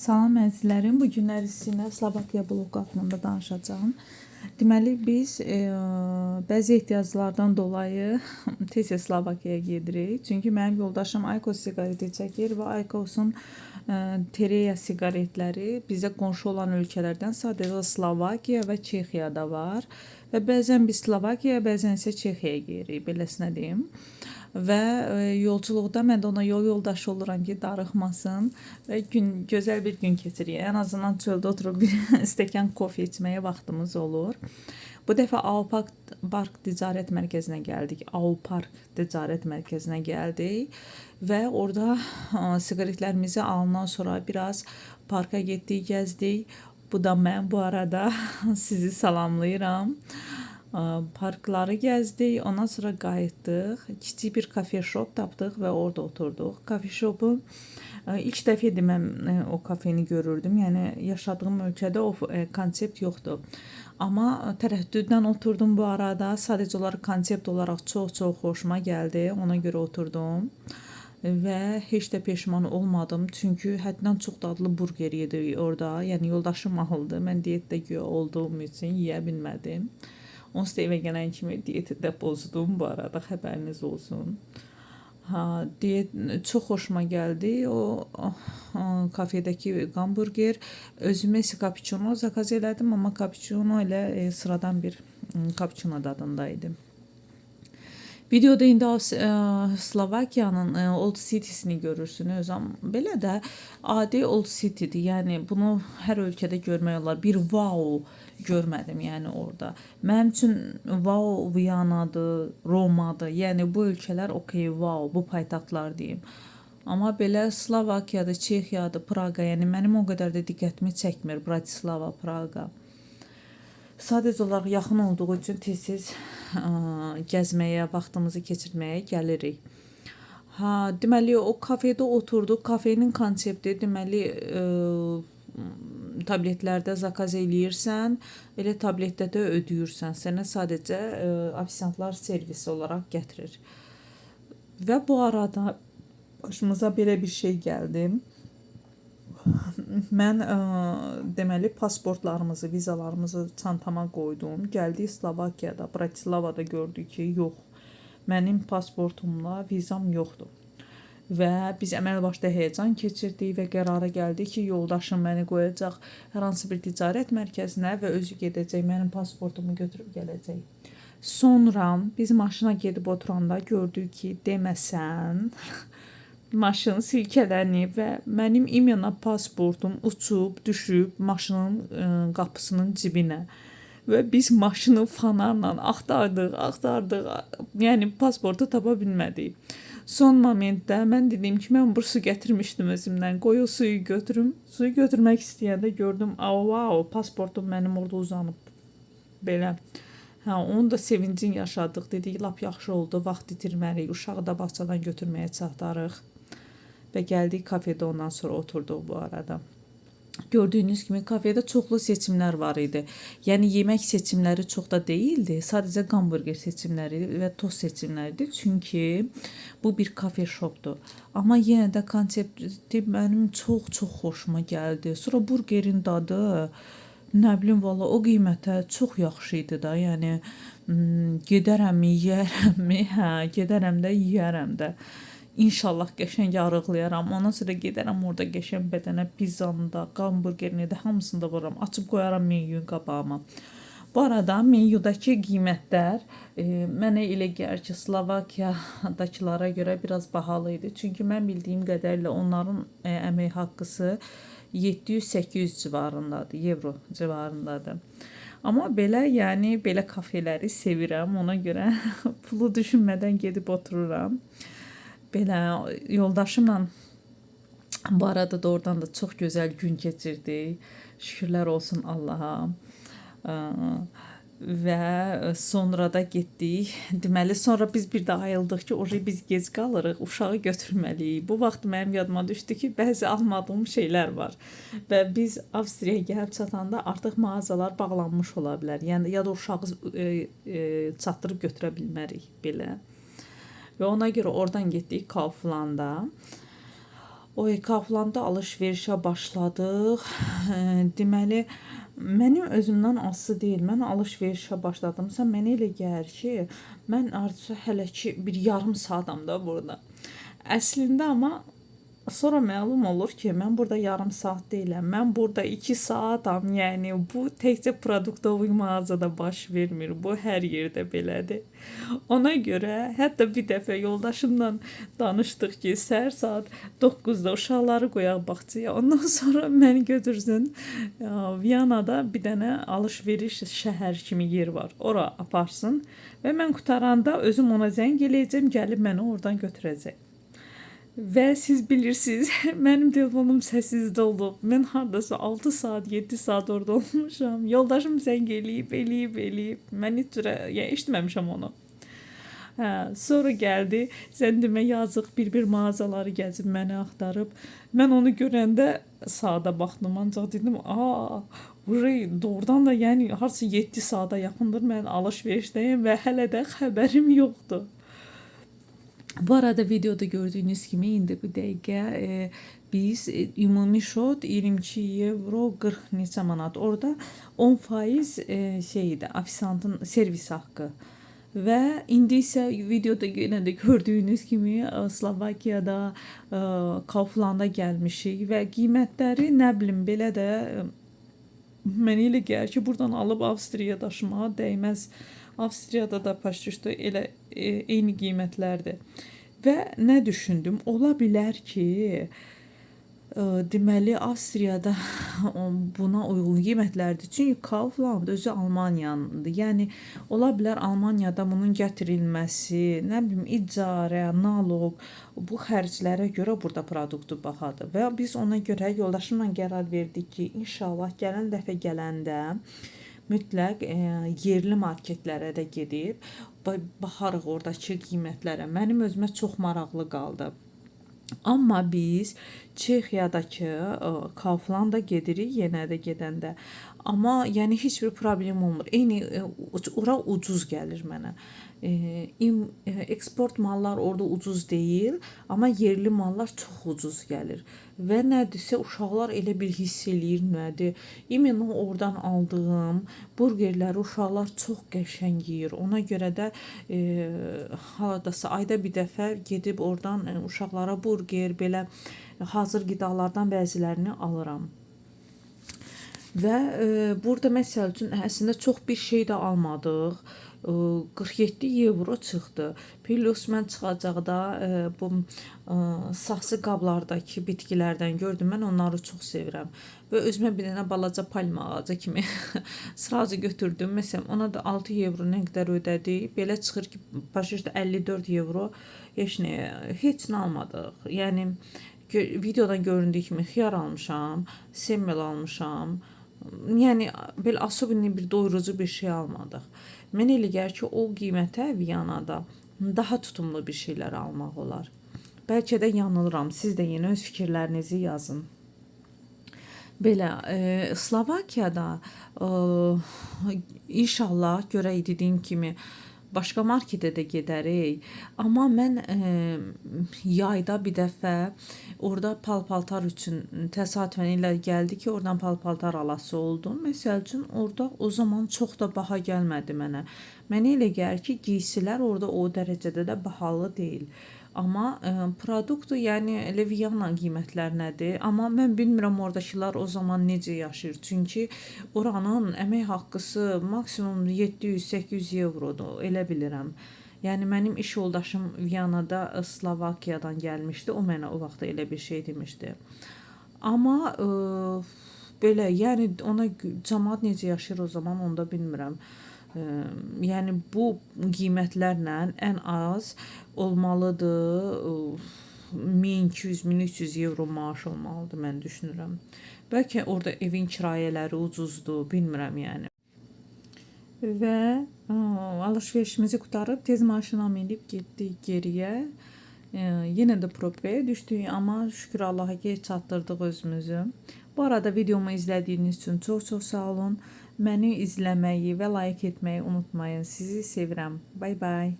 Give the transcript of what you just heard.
Salam əzizlərim, bu günlər sizinlə Slovakiya bloku haqqında danışacağım. Deməli, biz bəzi ehtiyaclardan dolayı tez-tez Slovakiyaya gedirik. Çünki mənim yoldaşım Aykos siqareti çəkir və Aykosun Tereya siqaretləri bizə qonşu olan ölkələrdən sadəcə Slovakiya və Çexiyada var. Və bəzən biz Slovakiyaya, bəzən isə Çexiyaya gedirik, beləsinə deyim. Və yolculuqda mən də ona yol yoldaşı oluram ki, darıxmasın və gözəl bir gün keçirik. Ən azından çöldə oturub bir stəkan kofe içməyə vaxtımız olur. Bu dəfə Aupark Ticarət Mərkəzinə gəldik. Aupark Ticarət Mərkəzinə gəldik və orada siqaretlərimizi alandan sonra biraz parka getdik, gəzdik. Bu da mən bu arada sizi salamlayıram. Parkları gəzdik, ondan sonra qayıtdıq. Kiçik bir kafe shop tapdıq və orada oturduq. Kafe shopu ilk dəfə idi mən o kafeni görürdüm. Yəni yaşadığım ölkədə o konsept yoxdur. Amma tərəddüddən oturdum bu arada. Sadəcə olaraq konsept olaraq çox xoşuma gəldi. Ona görə oturdum. Və heç də peşman olmadım. Çünki həddən çox dadlı burger yedik orada. Yəni yoldaşım ahıldı. Mən diyetdə olduğum üçün yeyə bilmədim. Onsuz da evə gələn kimi diyeti də bozdum bu arada, xəbəriniz olsun. Diyet çox xoşuma gəldi. O kafedəki hamburger. Özümə isə cappuccino zakaz elədim, amma cappuccino ilə sıradan bir cappuccino dadındaydı. Videoda indi Slovakiyanın Old City'sini görürsünüz. Belə də adi Old City'dir. Yəni bunu hər ölkədə görmək olar. Bir wow görmədim yəni orada. Mənim üçün wow Viyanadır, Romadır. Yəni bu ölkələr okey, wow, bu paytaxtlar deyim. Amma belə Slovakiyadır, Çexiyadır, Praqa, yəni mənim o qədər də diqqətimi çəkmir Bratislava, Praqa. Sadəcə olaraq yaxın olduğu üçün tez-tez gəzməyə, vaxtımızı keçirməyə gəlirik. Deməli, o kafedə oturduq. Kafenin konsepti, deməli, tabletlərdə zakaz eləyirsən, elə tabletdə də ödəyirsən. Sənə sadəcə ofisiantlar servisi olaraq gətirir. Və bu arada başımıza belə bir şey gəldi. Mən deməli pasportlarımızı, vizalarımızı çantama qoydum. Gəldik Slovakiyada, Bratislavada gördük ki, yox. Mənim pasportumla vizam yoxdur. Və biz əməl başda həyəcan keçirdik və qərara gəldik ki, yoldaşım məni qoyacaq hər hansı bir ticarət mərkəzinə və özü gedəcək, mənim pasportumu götürüb gələcək. Sonra biz maşına gedib oturanda gördük ki, deməsən maşın silkələnib və mənim imena pasportum uçub, düşüb maşının qapısının cibinə. Və biz maşını fanarla axtardıq. Yəni pasportu tapa bilmədik. Son momentdə mən dedim ki, mən bu su gətirmişdim özümdən. Qoy o suyu götürüm. Suyu götürmək istəyəndə gördüm, wow, pasportum mənim orada uzanıb. Belə. Onu da sevincin yaşadıq. Dedik, lap yaxşı oldu, vaxt itirmərik. Uşağı da bağçadan götürməyə çatdarıq. Və gəldik kafedə, ondan sonra oturduq bu arada. Gördüyünüz kimi kafedə çoxlu seçimlər var idi. Yəni yemək seçimləri çox da deyildi. Sadəcə hamburger seçimləri və tost seçimləridir. Çünki bu bir kafe shopdur. Amma yenə də konsepti mənim çox xoşuma gəldi. Sonra burgerin dadı, nə bilim, valla o qiymətə çox yaxşı idi da. Yəni gedərəmmi, yeyərəmmi? Gedərəm də, yeyərəm də. İnşallah qəşəng arıqlayaram. Ondan sonra gedərəm orada qəşəng bədənə pizzanı da, hamburgerini də hamısını da vururam. Açıb qoyaram menyunun qabağıma. Bu arada menyudakı qiymətlər mənə elə gəlir ki, Slovakiyadakılara görə biraz bahalı idi. Çünki mən bildiyim qədərilə onların əmək haqqısı 700-800 civarındadır, evro civarındadır. Amma belə, yəni belə kafeləri sevirəm. Ona görə pulu düşünmədən gedib otururam. Belə yoldaşımla bu arada da oradan da çox gözəl gün keçirdik. Şükürlər olsun Allaha. Və sonra da getdik. Deməli, sonra biz bir də ayıldıq ki, oraya biz gec qalırıq, uşağı götürməliyik. Bu vaxt mənim yadıma düşdü ki, bəzi almadığım şeylər var. Və biz Avstriyaya gəlib çatanda artıq mağazalar bağlanmış ola bilər. Yəni, ya da uşağı çatdırıb götürə bilmərik belə. Və ona görə oradan getdik Kauflanda. Oy, Kauflandda alış-verişə başladıq. Deməli, mənim özümdən asılı deyil. Mən alış-verişə başladımsa, mənə elə gəlir ki, mən artıq hələ ki bir yarım saatam da burada. Əslində amma sonra məlum olur ki, mən burada yarım saat deyiləm. Mən burada 2 saatam. Yəni bu təkcə produktoviy mağazada baş vermir. Bu hər yerdə belədir. Ona görə hətta bir dəfə yoldaşımla danışdıq ki, səhər saat 9-da uşaqları qoyaq bağçaya. Ondan sonra məni götürsün Viyanada bir dənə alış-veriş şəhər kimi yer var. Ora aparsın və mən qutaranda özüm ona zəng eləyəcəm, gəlib məni oradan götürəcək. Və siz bilirsiniz, mənim telefonum səssizdə olub. Mən hardasa 6 saat, 7 saat orada olmuşam. Yoldaşım zəng eləyib. Mən heç cürə, yəni eşitməmişəm onu. Sonra gəldi, sən demə yazıq bir mağazaları gəzib məni axtarıb. Mən onu görəndə saata baxdım, ancaq dedim, doğrudan da yəni harca 7 saata yaxındır mən alış-verişdəyim və hələ də xəbərim yoxdur. Bu arada videoda gördüğünüz gibi indi bu dəqiqə biz ümumi şot 22 euro 40 neçə manat. Orada 10% şeydi, ofisantın servis haqqı. Və indi isə videoda yenə də gördüyünüz kimi Slovakiyada Kaufland'a gəlmişik və qiymətləri nə bilim belə də mənə elə gəlir ki, buradan alıb Avstriyaya daşımağa dəyməz. Avstriyada da paştuşda elə eyni qiymətlərdir. Və nə düşündüm? Ola bilər ki, deməli Avstriyada buna uyğun qiymətlərdir. Çünki Kaufland özü Almaniyanındır. Yəni ola bilər Almaniyada bunun gətirilməsi, nə bilim icarə, naloq, bu xərclərə görə burada produktu bahadır. Və biz ona görə yoldaşımla qərar verdik ki, inşallah gələn dəfə gələndə mütləq yerli marketlərə də gedib baxarıq oradakı qiymətlərə. Mənim özümə çox maraqlı qaldı. Amma biz Çexiyadakı Kaufland'a gedirik yenə də gedəndə. Amma yəni heç bir problem olmur. Eyni ora ucuz gəlir mənə. Eksport mallar orada ucuz deyil, amma yerli mallar çox ucuz gəlir. Və nədirsə uşaqlar elə bir hiss eləyir nədir. İmенно oradan aldığım burgerləri uşaqlar çox qəşəng yeyir. Ona görə də hardasa ayda bir dəfə gedib oradan uşaqlara burger, belə hazır qidalardan bəzilərini alıram. Və burada məsəl üçün əslində çox bir şey də almadıq. 47 euro çıxdı. Plus mən çıxacaqda bu saxsı qablardakı bitkilərdən gördüm. Mən onları çox sevirəm. Və özümə bir dənə balaca palma ağacı kimi sıracı götürdüm. Məsələn, ona da 6 euro nə qədər ödədik. Belə çıxır ki, başa 54 euro heç nə almadıq. Yəni videodan göründüyü kimi xiyar almışam, semmel almışam. Yəni belə особенно bir doyurucu bir şey almadıq. Mən elə gəlir ki, o qiymətə Viyanada daha tutumlu bir şeylər almaq olar. Bəlkə də yanılıram. Siz də yenə öz fikirlərinizi yazın. Belə Slovakiyada inşallah görək dediyim kimi başqa marketə də gedərik. Amma mən yayda bir dəfə orada pal-paltar üçün təsadüfən elə gəldi ki, oradan pal-paltar alası oldum. Məsəl üçün orada o zaman çox da baha gəlmədi mənə. Mənə elə gəlir ki, giysilər orada o dərəcədə də bahalı deyil. Amma produktu, yəni elə Viyana qiymətlərindədir. Amma mən bilmirəm oradakılar o zaman necə yaşayır. Çünki oranın əmək haqqısı maksimum 700-800 eurodur, elə bilirəm. Yəni mənim iş yoldaşım Viyanada Slovakiyadan gəlmişdi. O mənə o vaxt elə bir şey demişdi. Amma belə, yəni ona cəmaət necə yaşayır o zaman onu da bilmirəm. Yəni bu qiymətlərlə ən az olmalıdır 1200-1300 euro maaş olmalıdır mən düşünürəm. Bəlkə orada evin kirayələri ucuzdur, bilmirəm yəni. Və alış-verişimizi qutarıb tez maşına minib getdik geriyə. Yenə də probaya düşdük, amma şükür Allaha ki çatdırdıq özümüzü. Bu arada videomu izlədiyiniz üçün çox sağ olun. Məni izləməyi və like etməyi unutmayın. Sizi sevirəm. Bye bye.